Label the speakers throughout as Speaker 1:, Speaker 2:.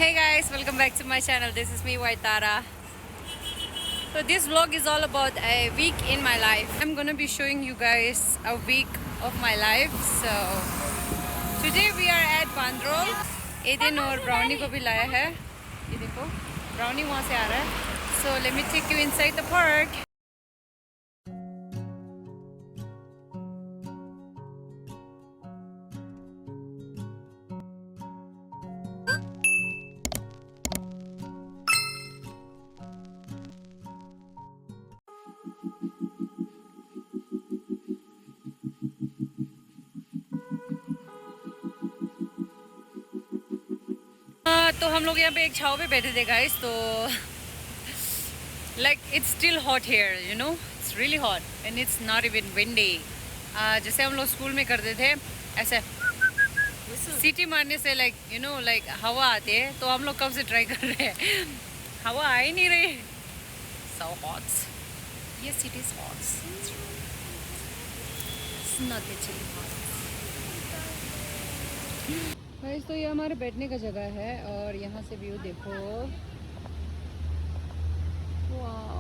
Speaker 1: Hey guys, welcome back to my channel. This is me, Waitara. So this vlog is all about a week in my life. I'm gonna be showing you guys a week of my life. So today we are at Bandrol. Aiden और Brownie को भी लाया है. ये देखो, Brownie वहाँ से आ रहा है. So let me take you inside the park. तो हम लोग यहाँ पे एक छाव पे बैठे थे गाइस. तो like it's still hot here, you know, it's really hot and it's not even windy. जैसे हम लोग स्कूल में करते थे ऐसे सीटी मारने से like you know like हवा आती है. तो हम लोग कब से ट्राई कर रहे हैं, हवा आ ही नहीं रही. So hot. Yes, it is hot. It's not literally hot. Guys तो ये हमारे बैठने का जगह है और यहाँ से व्यू देखो. वाओ.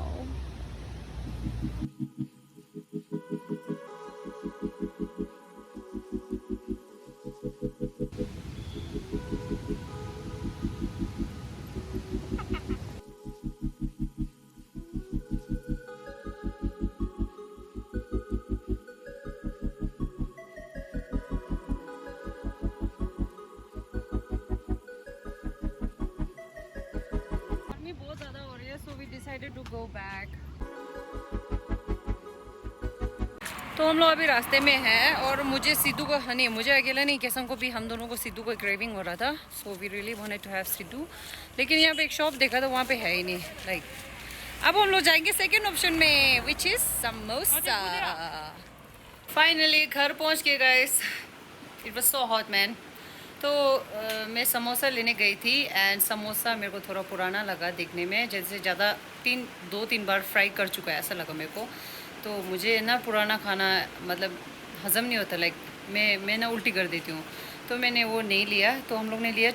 Speaker 1: बहुत ज़्यादा हो रही है, so we decided to go back. तो हम लोग अभी रास्ते में हैं और मुझे सिद्धू को नहीं, मुझे अकेला नहीं, कैसम को भी, हम दोनों को सिद्धू को क्रेविंग हो रहा था. So we really wanted to have siddu. लेकिन यहाँ पे एक शॉप देखा था, वहाँ पे है ही नहीं. लाइक अब हम लोग जाएंगे सेकेंड ऑप्शन में, विच इज़ समोसा. फाइनली घर पहुँच के guys, it was so hot man. तो मैं समोसा लेने गई थी एंड समोसा मेरे को थोड़ा पुराना लगा देखने में, जैसे ज़्यादा 2-3 बार फ्राई कर चुका है ऐसा लगा मेरे को. तो मुझे ना पुराना खाना मतलब हज़म नहीं होता. लाइक मैं ना उल्टी कर देती हूँ. तो मैंने वो नहीं लिया. तो हम लोग ने लिया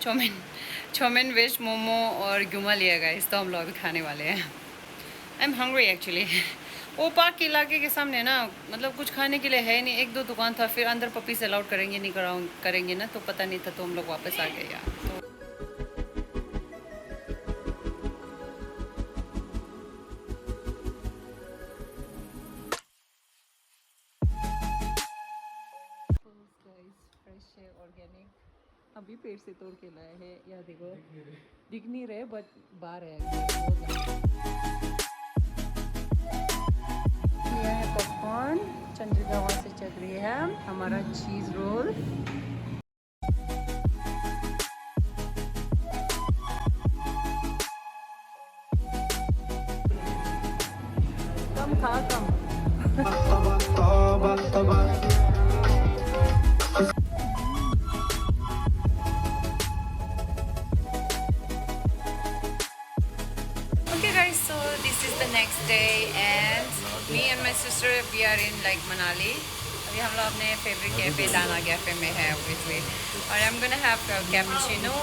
Speaker 1: चौमिन वेज मोमो और ग्युमा लिया गाइस. तो हम लोग अभी खाने वाले हैं. I am hungry actually. वो पार्क के इलाके के सामने ना मतलब कुछ खाने के लिए है नहीं. 1-2 दुकान था, फिर अंदर पपीज़ अलाउड करेंगे नहीं करेंगे ना, तो पता नहीं था. तो हम लोग वापस आ गए यार. फ्रेश है, ऑर्गेनिक, अभी पेड़ से तोड़ के लाए हैं. या देखो दिख नहीं रहे बट बाहर है. ये है पॉपकॉर्न. चंद्रिका वहाँ से चल रही है. हमारा चीज़ रोल. कम खा कम. Okay guys, so this is the next day and me and my sister we are in like Manali. अभी हम लोग अपने फेवरेट कैफे दाना कैफे में है obviously. और I'm gonna have cappuccino.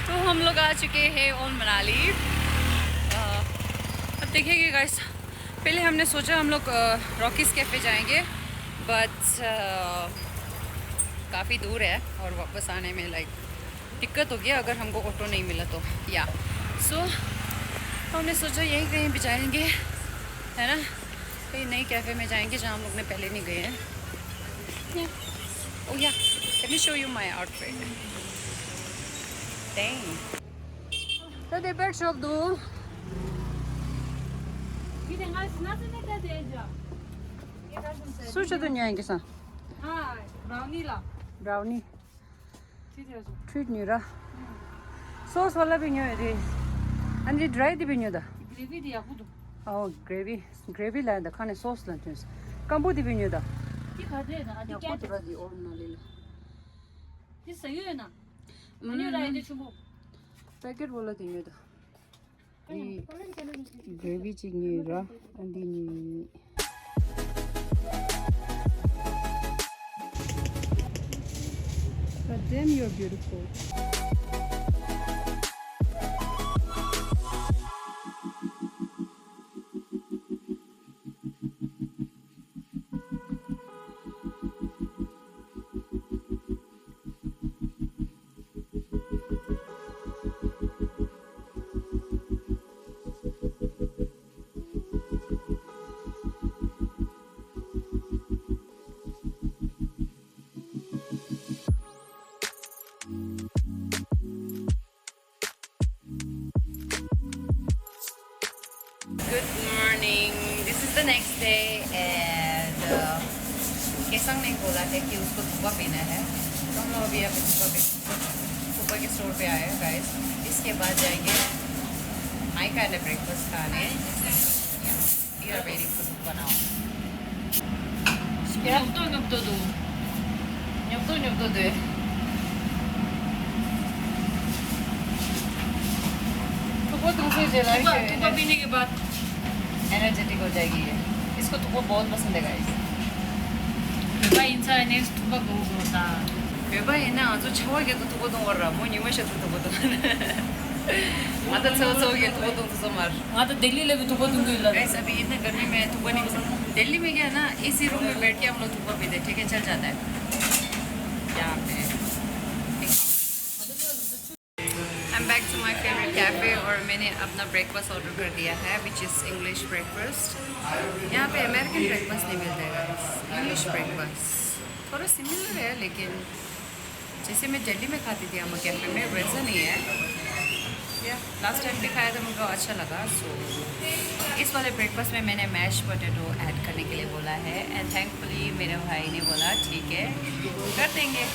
Speaker 1: तो हम लोग आ चुके हैं ऑन मनाली. अब देखिए गाइस, पहले हमने सोचा हम लोग रॉकीज़ कैफ़े जाएंगे बट काफ़ी दूर है और वापस आने में लाइक दिक्कत हो गया अगर हमको ऑटो नहीं मिला तो. या सो हमने सोचा यहीं कहीं भी जाएंगे, है ना, कहीं नई कैफ़े में जाएंगे जहाँ हम लोग ने पहले नहीं गए हैं. ओह या, let me show you my outfit. Dang. तो दे पेट शॉप दो. Sushi to niya ingisa.
Speaker 2: हाँ, ब्राउनी ला.
Speaker 1: Brownie.
Speaker 2: ठीक है जो.
Speaker 1: Treat niyo ra. Sauce wala भी niyo है. And it dry di भी niyo da.
Speaker 2: ग्रेवी दिया खुद.
Speaker 1: Oh gravy la da खाने sauce la तुझ. कंबू di भी niyo da.
Speaker 2: ये खाते ना.
Speaker 1: या खुद रही और ना ले ला.
Speaker 2: ये सही है ना. मैंने राय दे चुबो.
Speaker 1: पैकेट बोला दी neo da. 이 그래비 찌개라 안디니. But then you're beautiful. Good morning. This is the next day and Kesang ने बोला है कि उसको थुप्पा पीना है तो हम लोग अभी यहाँ पे थुप्पा के स्टोर पे आए हैं गाइस. इसके बाद जाएंगे माई काइंड ऑफ ब्रेकफास्ट खाने. We are waiting for thukpa now.
Speaker 2: 엽도.
Speaker 1: nhập दे. थुप्पा तुमसे जला
Speaker 2: थुप्पा पीने के बाद
Speaker 1: एनर्जेटिक हो जाएगी ये. इसको थुप्पा बहुत पसंद है गाइस.
Speaker 2: 누가 인사에 누가 그거다.
Speaker 1: 외바에는 아주 차와게 또 두고동 거라 뭐 니마셔 또 두고동. मतलब सब ये तो तो मार.
Speaker 2: वहाँ तो दिल्ली ले भी तो बहुत दूंगी लगा.
Speaker 1: गाइस अभी इतना गर्मी में थुप्पा नहीं पसंद. दिल्ली में क्या है ना इसी रूम में बैठ के हम लोग थुप्पा पीते हैं. ठीक है चल जाता है यहाँ पे. I'm back to my favorite cafe और मैंने अपना ब्रेकफास्ट ऑर्डर कर दिया है which is English breakfast. यहाँ पे अमेरिकन ब्रेकफास्ट नहीं मिलता है गाइस. इंग्लिश ब्रेकफास्ट थोड़ा सिमिलर है लेकिन जैसे मैं दिल्ली में खाती थी हम कैफे में वैसा नहीं है. लास्ट टाइम भी खाया था मुझे अच्छा लगा. सो इस वाले ब्रेकफास्ट में मैंने मैश पोटैटो ऐड करने के लिए बोला है एंड थैंकफुली मेरे भाई ने बोला ठीक है कर देंगे.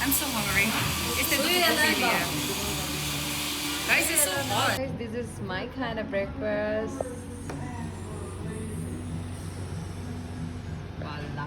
Speaker 1: I'm so hungry. इससे तो पी लिया. Guys, it's so hot. Guys, this is my kind of breakfast. Voila.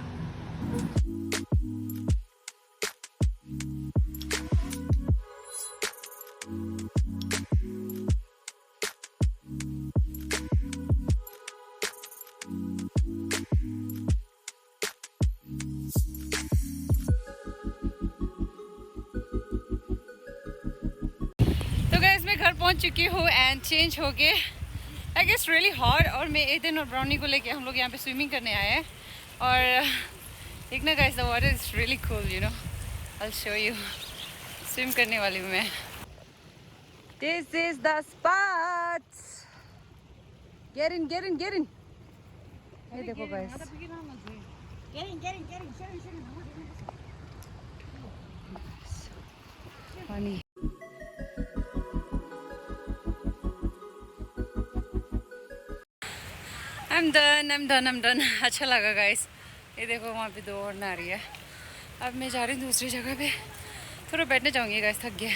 Speaker 1: तो गाइस मैं घर पहुंच चुकी हूँ एंड चेंज हो के आई गेस रियली हॉट. और मैं एथन और ब्राउनी को लेके हम लोग यहाँ पे स्विमिंग करने आए हैं. और एक ना guys the water is really cool you know. I show you. Swim करने वाली हूँ मैं. This is the spot. Get in get in get in. ये देखो गाइस पानी. I'm done. अच्छा लगा गाइस. ये देखो वहाँ पे दो और ना रही है. अब मैं जा रही हूँ दूसरी जगह पे. थोड़ा बैठने जाऊँगी गाइस. थक गया.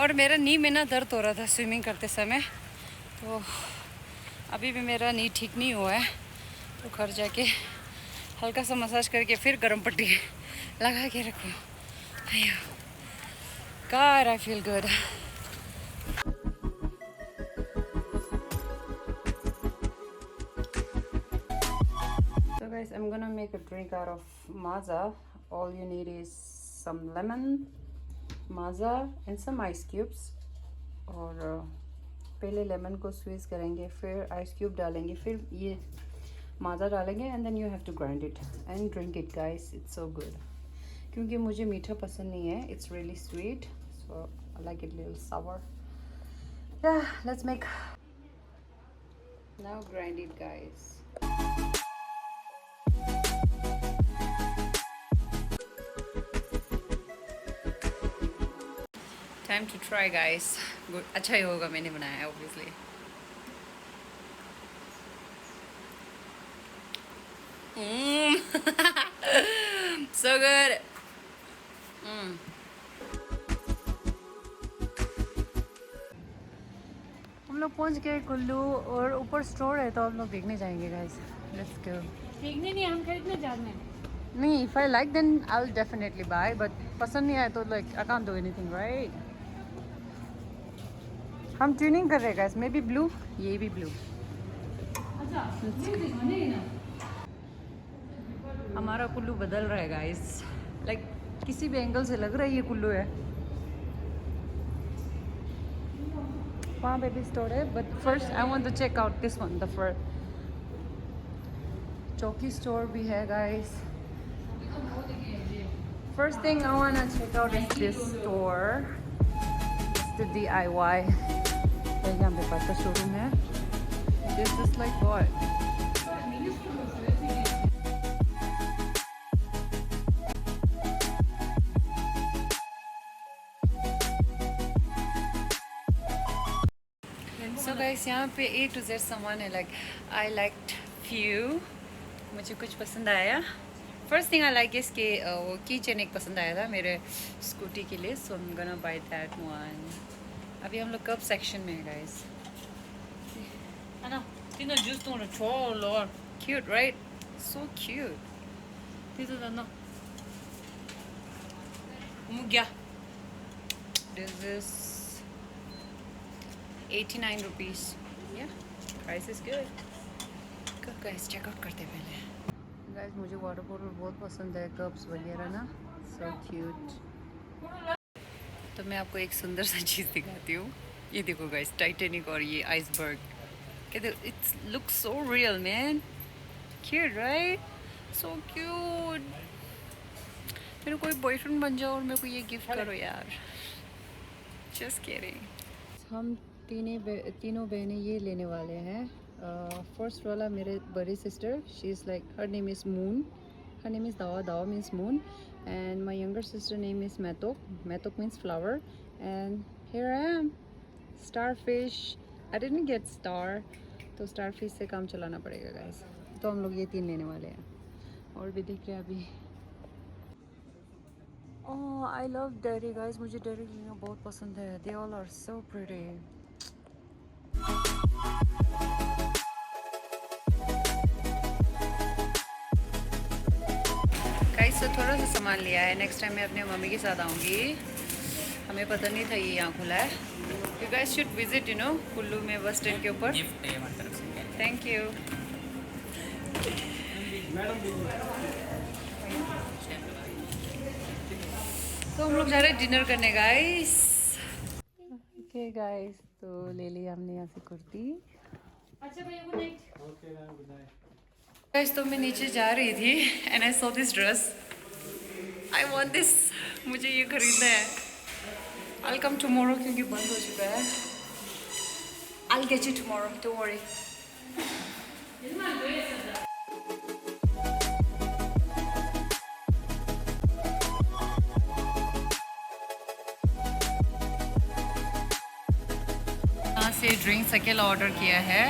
Speaker 1: और मेरा नी में ना दर्द हो रहा था स्विमिंग करते समय. तो अभी भी मेरा नी ठीक नहीं हुआ है. तो घर जाके हल्का सा मसाज करके फिर गर्म पट्टी लगा के रखो. God, I feel good. So guys, I'm gonna make a drink out of maza. All you need is some lemon, maza and some ice cubes. और पहले लेमन को स्क्वीज करेंगे फिर आइस क्यूब डालेंगे फिर ये माजा डालेंगे and then you have to grind it and drink it guys. It's so good. क्योंकि मुझे मीठा पसंद नहीं है. It's really sweet so I like it a little sour. Yeah, let's make. Now grind it guys. Time to try guys. Good. अच्छा ही होगा मैंने बनाया है obviously. So good. हम लोग पहुंच गए कुल्लू और ऊपर स्टोर है तो हम लोग देखने जाएंगे गाइस. Let's go.
Speaker 2: देखने नहीं हम खरीदने जाने.
Speaker 1: नहीं, if I like then I will definitely buy. But पसंद नहीं आए तो like I can't do anything right. हम ट्यूनिंग कर रहे हैं गाइस, मे बी ब्लू, ये भी ब्लू।
Speaker 2: अच्छा ये दिखाने ही ना।
Speaker 1: हमारा कुल्लू बदल रहा है गाइस, लाइक किसी भी एंगल से लग रहा है ये कुल्लू है। वहाँ बेबी स्टोर है, but first I want to check out this one, the फर चौकी स्टोर भी है guys. First thing I want to check out is this store, the DIY। यहाँ पे पास का शोरूम है। This is like what? So guys यहाँ पे A to Z सामान है, लाइक आई लाइक्ड फ्यू, मुझे कुछ पसंद आया। फर्स्ट थिंग आई लाइक इस के वो की चेन एक पसंद आया था मेरे स्कूटी के लिए, so I am gonna buy that one. अभी हम लोग कप सेक्शन में है guys.
Speaker 2: 하나 디너 주스 통으로 줘 롤.
Speaker 1: Cute right, so cute.
Speaker 2: 디너 나. 무기야.
Speaker 1: This is 89 rupees. या price is good. Cup guys check out करते हैं पहले। गाइस मुझे वाटर बॉटल बहुत पसंद है, कप्स वगैरह ना, सो क्यूट। तो मैं आपको एक सुंदर सा चीज़ दिखाती हूँ। ये देखो गाइस, टाइटैनिक और ये आइसबर्ग, कहते it's look so real man, cute right, so cute. मेरे कोई बॉयफ्रेंड बन जाओ और मेरे को ये गिफ्ट करो यार, जस्ट किडिंग। हम तीनों बहनें ये लेने वाले हैं। फर्स्ट वाला मेरे बड़ी sister, she is like, her name is moon, her name is Dawa, Dawa means moon, and my younger sister name is Metok, Metok means flower, and here I am, starfish. I didn't get star, तो starfish से काम चलाना पड़ेगा guys। तो हम लोग ये 3 लेने वाले हैं, और भी देख रहे हैं अभी। Oh, I love dairy guys, मुझे dairy लेना बहुत पसंद है, they all are so pretty। Guys तो थोड़ा सा सामान लिया है, नेक्स्ट टाइम मैं अपने मम्मी के साथ आऊँगी। हमें पता नहीं था ये यहाँ खुला है। You guys should visit you know Kullu में बस स्टैंड के ऊपर।
Speaker 3: गिफ्ट है हमारी तरफ से।
Speaker 1: Thank you. तो हम लोग जा रहे हैं डिनर करने गाइस। ओके गाइस, तो ले लिया हमने यहाँ से कुर्ती।
Speaker 2: अच्छा भैया गुड नाइट.
Speaker 1: गाइस तो मैं नीचे जा रही थी and I saw this dress, I want this, मुझे ये खरीदना है। आई कम टुमारो क्योंकि बंद हो चुका है। I get you tomorrow, don't worry. यहाँ से ड्रिंक्स अकेला ऑर्डर किया है,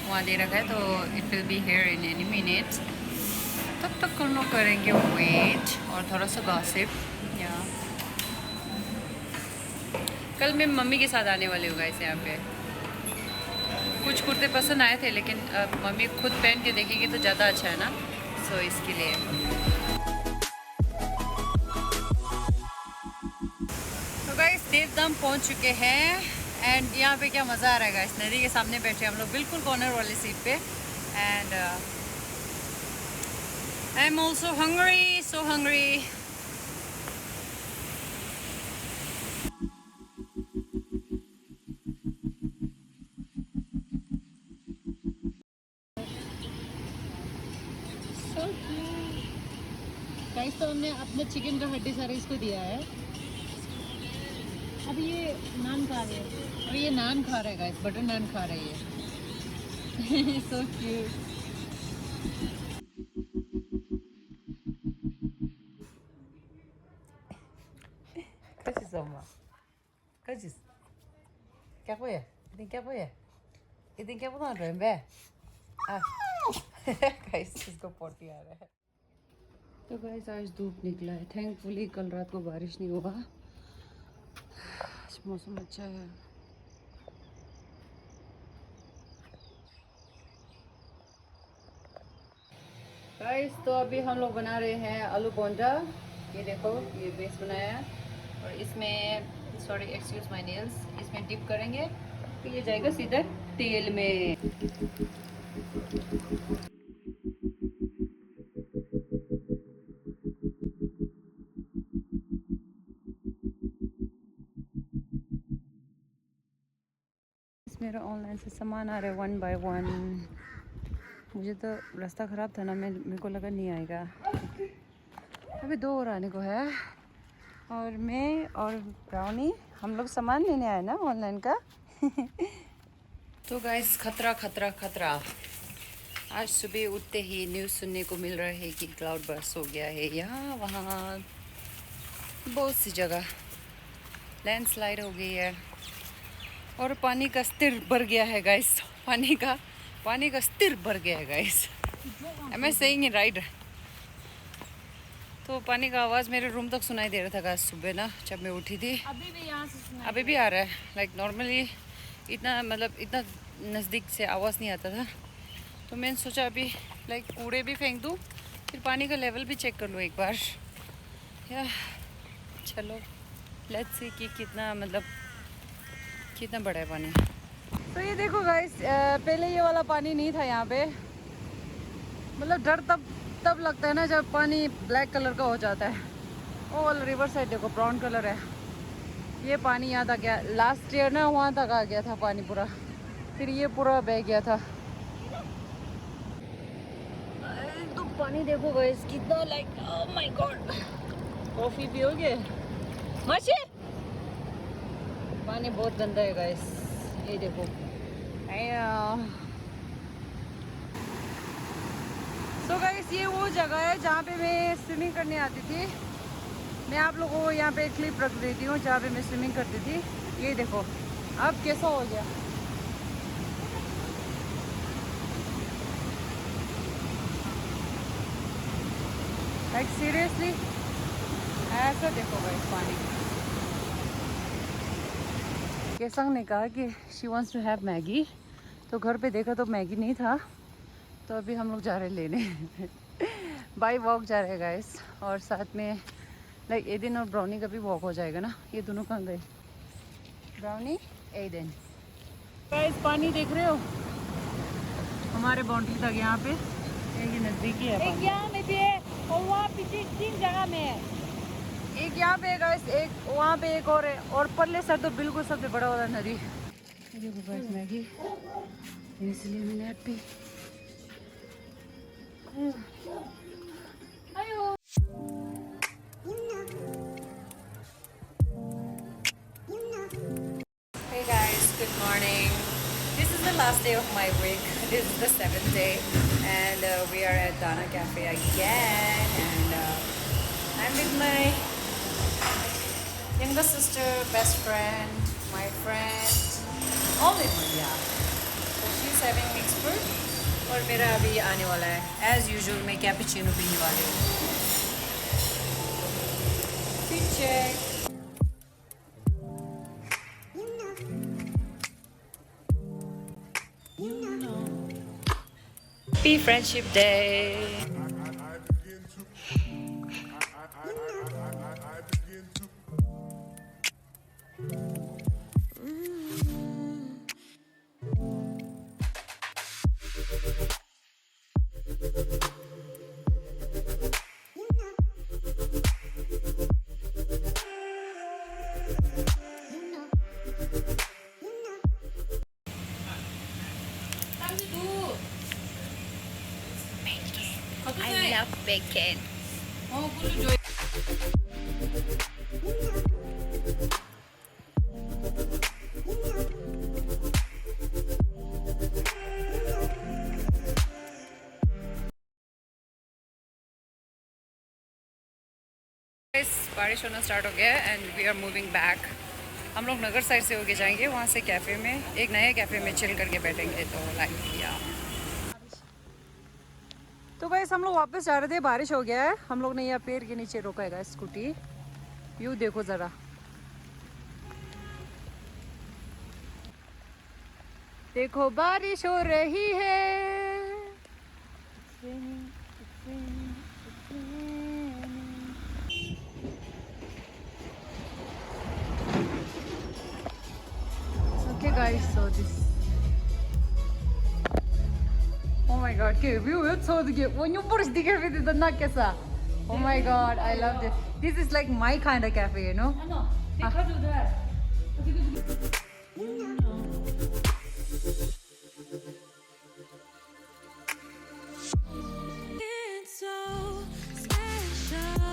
Speaker 1: वहाँ दे रखा है, तो it will be here in any minute. तब तक हम लोग करेंगे वेट और थोड़ा सा गॉसिप। या कल मैं मम्मी के साथ आने वाली हूँ गाइस यहाँ पे। कुछ कुर्ते पसंद आए थे, लेकिन मम्मी खुद पहन के देखेंगे तो ज़्यादा अच्छा है ना, सो इसके लिए। तो गाइस देवधाम पहुँच चुके हैं एंड यहाँ पे क्या मज़ा आ रहा है गाइस, नदी के सामने बैठे हम लोग बिल्कुल कॉर्नर वाली सीट पे। And I am also hungry, so hungry. Guys तो हमने अपने चिकन का हड्डी सारा इसको दिया है। अब ये नान खा रहे हैं, और ये नान खा रहा है गाइस, बटर नान खा रही है। So cute. Kaçız ama. Kaçız. क्या पोया? इतनी क्या पोया? इतनी क्या बना रहे हैं बे? गाइस इसको पोटी आ रहा है। तो गाइस आज धूप निकला है, थैंकफुली कल रात को बारिश नहीं हुआ, आज मौसम अच्छा है। गाइस तो अभी हम लोग बना रहे हैं आलू बोंडा। ये देखो ये बेस बनाया है, और इसमें सॉरी एक्सक्यूज माय नेल्स, इसमें डिप करेंगे तो ये जाएगा सीधा तेल में। मेरा ऑनलाइन से सामान आ रहा है 1 बाय 1। मुझे तो रास्ता ख़राब था ना, मेरे को लगा नहीं आएगा। अभी 2 और आने को है। और मैं और ब्राउनी हम लोग सामान लेने आए ना ऑनलाइन का। तो गाइस खतरा खतरा खतरा। आज सुबह उठते ही न्यूज़ सुनने को मिल रहा है कि क्लाउड बर्स्ट हो गया है यहाँ वहाँ, बहुत सी जगह लैंडस्लाइड हो गई है और पानी का स्तर बढ़ गया है गाइस। पानी का स्तर बढ़ गया है guys. Am I saying it right? तो पानी का आवाज़ मेरे रूम तक सुनाई दे रहा था गाइस सुबह ना, जब मैं उठी थी।
Speaker 2: अभी भी यहाँ से सुना।
Speaker 1: अभी भी आ रहा है। लाइक नॉर्मली इतना इतना नज़दीक से आवाज़ नहीं आता था। तो मैंने सोचा अभी लाइक कूड़े भी फेंक दूँ, फिर पानी का लेवल भी चेक कर लूँ एक बार। या चलो लेट्स सी कि कितना बड़ा है पानी। तो ये देखो गाइस, पहले ये वाला पानी नहीं था यहाँ पे। डर तब लगता है ना जब पानी ब्लैक कलर का हो जाता है। वो वाला रिवर साइड देखो ब्राउन कलर है। ये पानी यहाँ तक गया, लास्ट ईयर ना वहाँ तक आ गया था पानी पूरा, फिर ये पूरा बह गया था। तो पानी देखो गाइस कितना like oh my God. Coffee पियोगे? मछली पानी बहुत गंदा है गाइस, ये देखो। तो गाइस ये वो जगह है जहाँ पे मैं स्विमिंग करने आती थी। मैं आप लोगों को यहाँ पे एक क्लिप रख देती हूँ जहाँ पे मैं स्विमिंग करती थी। ये देखो अब कैसा हो गया। लाइक सीरियसली ऐसा देखो गाइस पानी। केसंग ने कहा कि she wants to have Maggi, तो घर पे देखा तो मैगी नहीं था। तो अभी हम लोग जा रहे हैं लेने। बाई वॉक जा रहे हैं गाइस, और साथ में लाइक एडन और ब्राउनी का भी वॉक हो जाएगा ना। ये दोनों कहाँ गए? Brownie Aiden. गाइस पानी देख रहे हो हमारे बाउंड्री तक, यहाँ पे ये नज़दीकी है।
Speaker 2: एक यहाँ में भी है और वहाँ पीछे 3 जगह में है।
Speaker 1: एक यहाँ पे है गाइस, एक वहाँ पे एक और है, और परले सर तो बिल्कुल सबसे बड़ा वाला नदी। देखो गाइस मैगी, इसलिए मैंने happy. Hey guys, good morning. This is the last day of my week. This is the 7th day, and we are at Dana Cafe again. And I'm with my younger sister, best friend, my friend, all in one, yeah. So she's having mixed fruit, और मेरा अभी आने वाला है। As usual, मैं cappuccino पीने वाली हूँ। check. Happy Friendship Day. I love bacon. Oh, good. बारिश होना स्टार्ट हो गया है and we are moving back. हम लोग नगर साइड से होके जाएंगे, वहाँ से कैफ़े में, एक नए कैफ़े में चिल करके बैठेंगे। तो लाइक या तो गाइस हम लोग वापस जा रहे थे, बारिश हो गया है। हम लोग ने यहाँ पेड़ के नीचे रोका है गाइस स्कूटी। व्यू देखो ज़रा, देखो बारिश हो रही है। Okay guys, so this. Oh my god, okay, view it's so good. When you push the cafe, the nakasa. Oh my god, I love this. This is like my kind of cafe, you know.
Speaker 2: ano, take her to there.
Speaker 3: It's so special.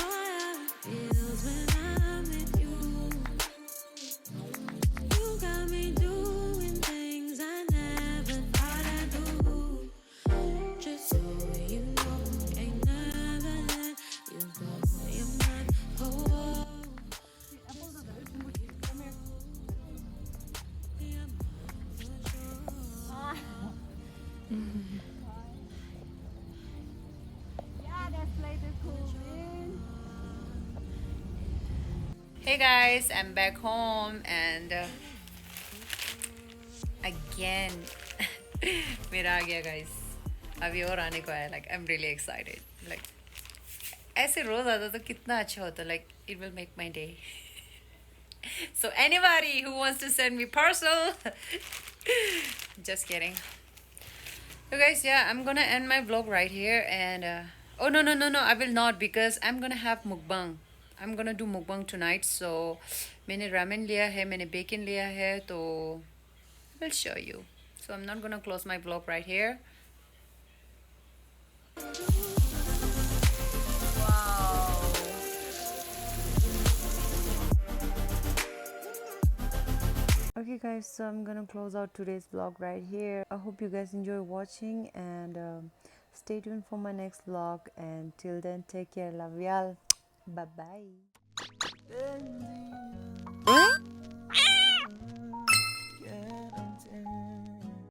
Speaker 3: All I feels when I'm with you. You got me doing things I never thought I'd do. Just so you know, ain't never let you go. You're my whole.
Speaker 1: Hey guys, I'm back home and again मेरा आ गया guys. अभी और आने को है. Like I'm really excited. Like ऐसे रोज आता तो कितना अच्छा होता. Like it will make my day. So anybody who wants to send me parcel, just kidding. So guys, yeah, I'm gonna end my vlog right here and oh no, I will not because I'm gonna have mukbang. I'm gonna do mukbang tonight. So मैंने ramen लिया है, मैंने bacon लिया है, तो I'll show you. So I'm not gonna close my vlog right here. Okay guys, so I'm gonna close out today's vlog right here. I hope you guys enjoy watching and stay tuned for my next vlog, and till then take care, love y'all, bye bye.